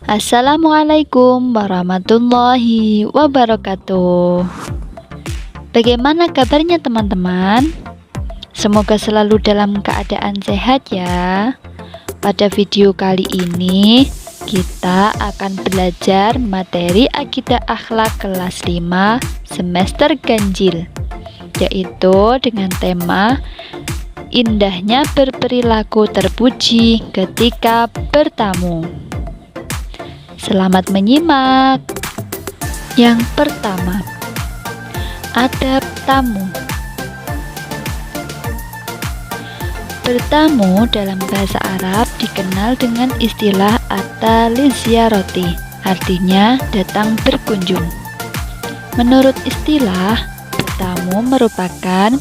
Assalamualaikum warahmatullahi wabarakatuh. Bagaimana kabarnya teman-teman? Semoga selalu dalam keadaan sehat ya. Pada video kali ini kita akan belajar materi akidah akhlak kelas 5 semester ganjil, yaitu dengan tema indahnya berperilaku terpuji ketika bertamu. Selamat menyimak. Yang pertama, adab tamu. Bertamu dalam bahasa Arab dikenal dengan istilah ata liziarati, artinya datang berkunjung. Menurut istilah, bertamu merupakan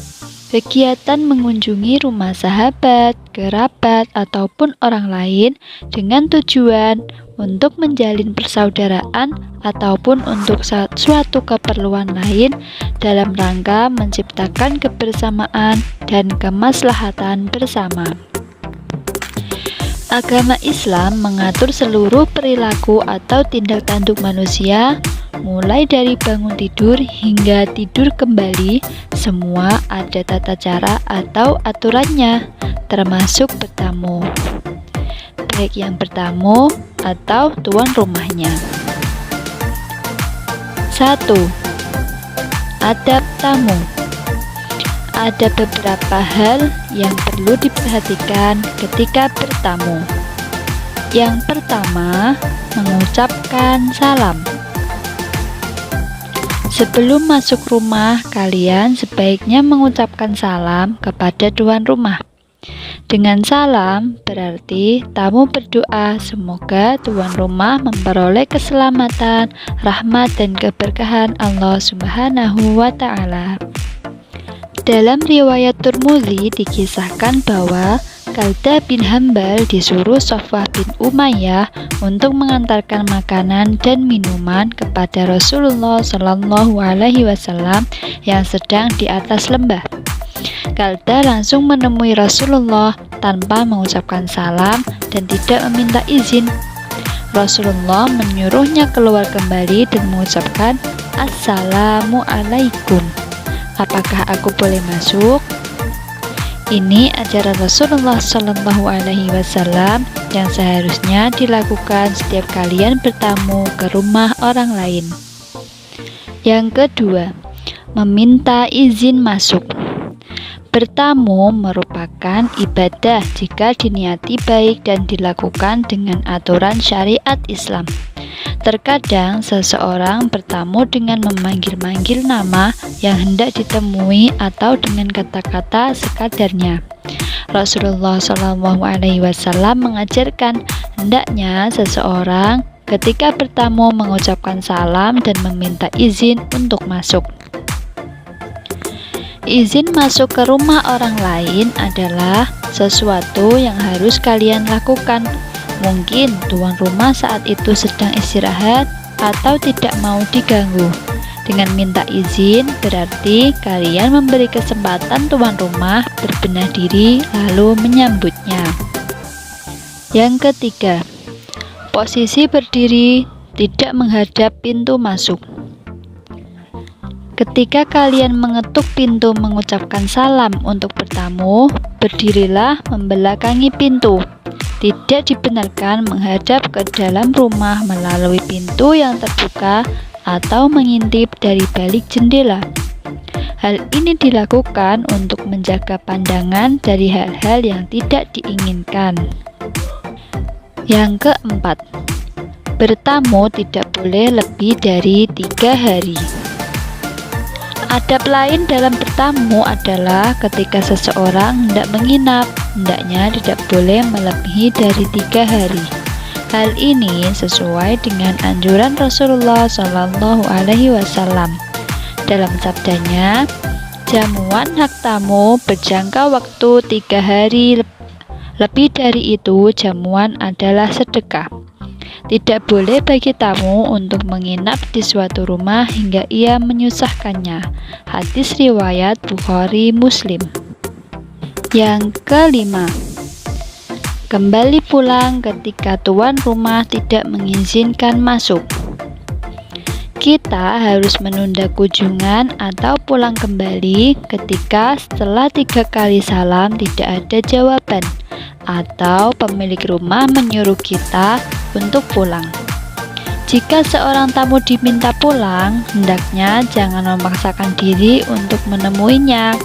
kegiatan mengunjungi rumah sahabat, kerabat, ataupun orang lain dengan tujuan untuk menjalin persaudaraan ataupun untuk suatu keperluan lain dalam rangka menciptakan kebersamaan dan kemaslahatan bersama. Agama Islam mengatur seluruh perilaku atau tindak tanduk manusia, mulai dari bangun tidur hingga tidur kembali, semua ada tata cara atau aturannya, termasuk bertamu, baik yang bertamu atau tuan rumahnya. 1. Adab tamu. Ada beberapa hal yang perlu diperhatikan ketika bertamu. Yang pertama, mengucapkan salam. Sebelum masuk rumah, kalian sebaiknya mengucapkan salam kepada tuan rumah. Dengan salam berarti tamu berdoa semoga tuan rumah memperoleh keselamatan, rahmat dan keberkahan Allah Subhanahu wa Ta'ala. Dalam riwayat Tirmidzi dikisahkan bahwa Qaldah bin Hambal disuruh Safwah bin Umayyah untuk mengantarkan makanan dan minuman kepada Rasulullah Shallallahu Alaihi Wasallam yang sedang di atas lembah. Qaldah langsung menemui Rasulullah tanpa mengucapkan salam dan tidak meminta izin. Rasulullah menyuruhnya keluar kembali dan mengucapkan Assalamualaikum. Apakah aku boleh masuk? Ini ajaran Rasulullah Shallallahu Alaihi Wasallam yang seharusnya dilakukan setiap kalian bertamu ke rumah orang lain. Yang kedua, meminta izin masuk. Bertamu merupakan ibadah jika diniati baik dan dilakukan dengan aturan syariat Islam. Terkadang seseorang bertamu dengan memanggil-manggil nama yang hendak ditemui atau dengan kata-kata sekadarnya. Rasulullah SAW mengajarkan hendaknya seseorang ketika bertamu mengucapkan salam dan meminta izin untuk masuk. Izin masuk ke rumah orang lain adalah sesuatu yang harus kalian lakukan. Mungkin tuan rumah saat itu sedang istirahat atau tidak mau diganggu. Dengan minta izin berarti kalian memberi kesempatan tuan rumah berbenah diri lalu menyambutnya. Yang ketiga, posisi berdiri tidak menghadap pintu masuk. Ketika kalian mengetuk pintu mengucapkan salam untuk bertamu, berdirilah membelakangi pintu. Tidak dibenarkan menghadap ke dalam rumah melalui pintu yang terbuka atau mengintip dari balik jendela. Hal ini dilakukan untuk menjaga pandangan dari hal-hal yang tidak diinginkan. Yang keempat, bertamu tidak boleh lebih dari 3 hari. Adab lain dalam bertamu adalah ketika seseorang hendak menginap, hendaknya tidak boleh melebihi dari 3 hari. Hal ini sesuai dengan anjuran Rasulullah Shallallahu Alaihi Wasallam. Dalam sabdanya, jamuan hak tamu berjangka waktu 3 hari, lebih dari itu jamuan adalah sedekah. Tidak boleh bagi tamu untuk menginap di suatu rumah hingga ia menyusahkannya. Hadis riwayat Bukhari Muslim. Yang kelima, Kembali pulang ketika tuan rumah tidak mengizinkan masuk. Kita harus menunda kunjungan atau pulang kembali ketika setelah 3 kali salam tidak ada jawaban, atau pemilik rumah menyuruh kita untuk pulang. Jika seorang tamu diminta pulang, hendaknya jangan memaksakan diri untuk menemuinya.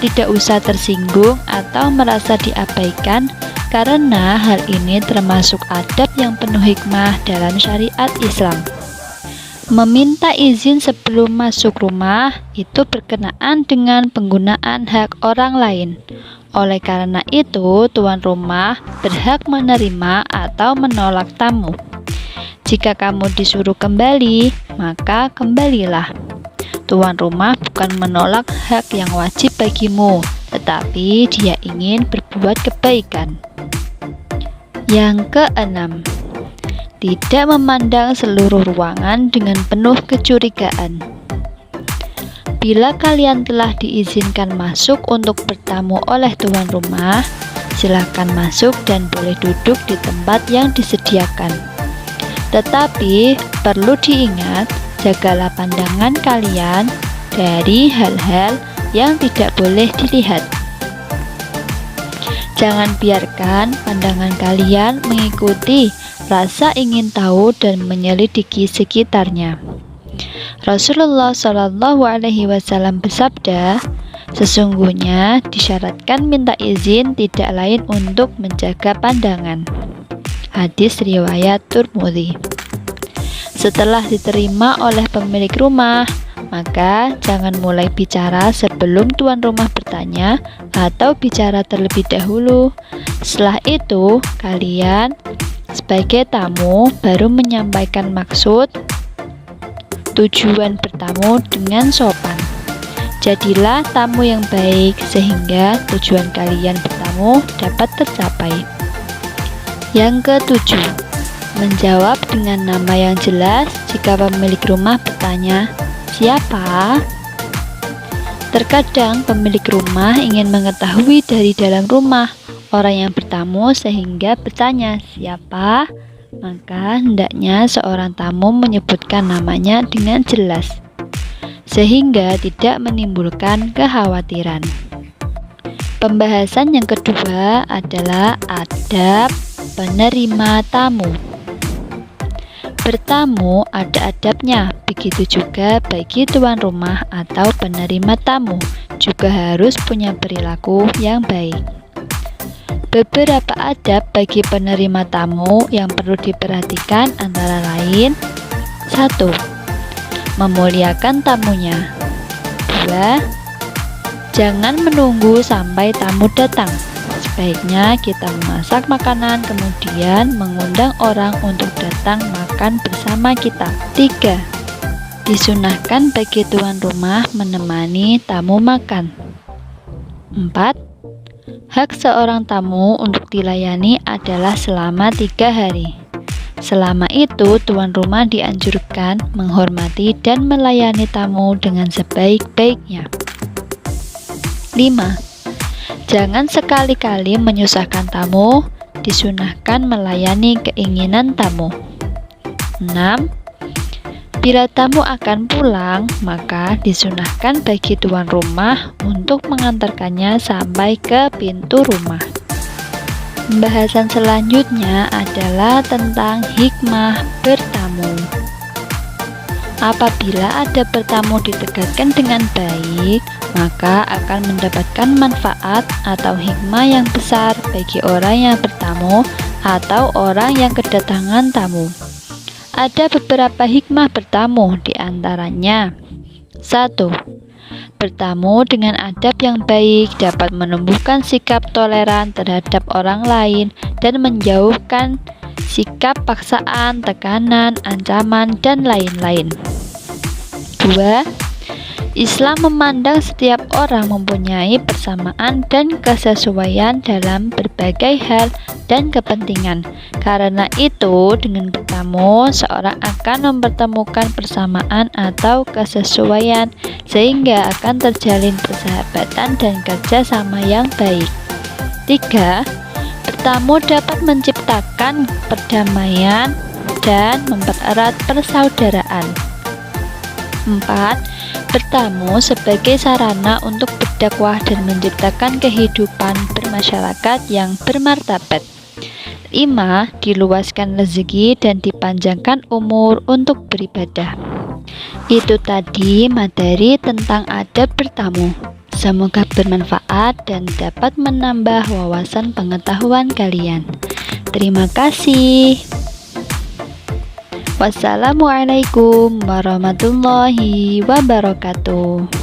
Tidak usah tersinggung atau merasa diabaikan, karena hal ini termasuk adab yang penuh hikmah dalam syariat Islam. Meminta izin sebelum masuk rumah itu berkenaan dengan penggunaan hak orang lain. Oleh karena itu, tuan rumah berhak menerima atau menolak tamu. Jika kamu disuruh kembali, maka kembalilah. Tuan rumah bukan menolak hak yang wajib bagimu, tetapi dia ingin berbuat kebaikan. Yang keenam, tidak memandang seluruh ruangan dengan penuh kecurigaan. Bila kalian telah diizinkan masuk untuk bertamu oleh tuan rumah, silakan masuk dan boleh duduk di tempat yang disediakan. Tetapi perlu diingat, jagalah pandangan kalian dari hal-hal yang tidak boleh dilihat. Jangan biarkan pandangan kalian mengikuti rasa ingin tahu dan menyelidiki sekitarnya. Rasulullah Shallallahu Alaihi Wasallam bersabda, sesungguhnya disyaratkan minta izin tidak lain untuk menjaga pandangan. Hadis riwayat Tirmidzi. Setelah diterima oleh pemilik rumah, maka jangan mulai bicara sebelum tuan rumah bertanya atau bicara terlebih dahulu. Setelah itu, kalian sebagai tamu baru menyampaikan maksud tujuan bertamu dengan sopan. Jadilah tamu yang baik sehingga tujuan kalian bertamu dapat tercapai. Yang ketujuh, menjawab dengan nama yang jelas jika pemilik rumah bertanya, "Siapa?" Terkadang pemilik rumah ingin mengetahui dari dalam rumah orang yang bertamu sehingga bertanya, "Siapa?" Maka hendaknya seorang tamu menyebutkan namanya dengan jelas, sehingga tidak menimbulkan kekhawatiran. Pembahasan yang kedua adalah adab penerima tamu. Bertamu ada adabnya, begitu juga bagi tuan rumah atau penerima tamu, juga harus punya perilaku yang baik. Beberapa adab bagi penerima tamu yang perlu diperhatikan antara lain: 1. Memuliakan tamunya. 2. Jangan menunggu sampai tamu datang. Sebaiknya kita memasak makanan kemudian mengundang orang untuk datang makan bersama kita. 3. Disunahkan bagi tuan rumah menemani tamu makan. 4. Hak seorang tamu untuk dilayani adalah selama 3 hari. Selama itu, tuan rumah dianjurkan menghormati dan melayani tamu dengan sebaik-baiknya. 5. Jangan sekali-kali menyusahkan tamu, disunahkan melayani keinginan tamu. 6. Bila tamu akan pulang, maka disunahkan bagi tuan rumah untuk mengantarkannya sampai ke pintu rumah. Pembahasan selanjutnya adalah tentang hikmah bertamu. Apabila adab bertamu ditegakkan dengan baik, maka akan mendapatkan manfaat atau hikmah yang besar bagi orang yang bertamu atau orang yang kedatangan tamu. Ada beberapa hikmah bertamu, di antaranya: 1. Bertamu dengan adab yang baik dapat menumbuhkan sikap toleran terhadap orang lain dan menjauhkan sikap paksaan, tekanan, ancaman, dan lain-lain. 2. Islam memandang setiap orang mempunyai persamaan dan kesesuaian dalam berbagai hal dan kepentingan. Karena itu, dengan bertamu, seorang akan mempertemukan persamaan atau kesesuaian, sehingga akan terjalin persahabatan dan kerjasama yang baik. 3. bertamu dapat menciptakan perdamaian dan mempererat persaudaraan. 4. Bertamu sebagai sarana untuk berdakwah dan menciptakan kehidupan bermasyarakat yang bermartabat. 5. Diluaskan rezeki dan dipanjangkan umur untuk beribadah. Itu tadi materi tentang adab bertamu. Semoga bermanfaat dan dapat menambah wawasan pengetahuan kalian. Terima kasih. Wassalamualaikum warahmatullahi wabarakatuh.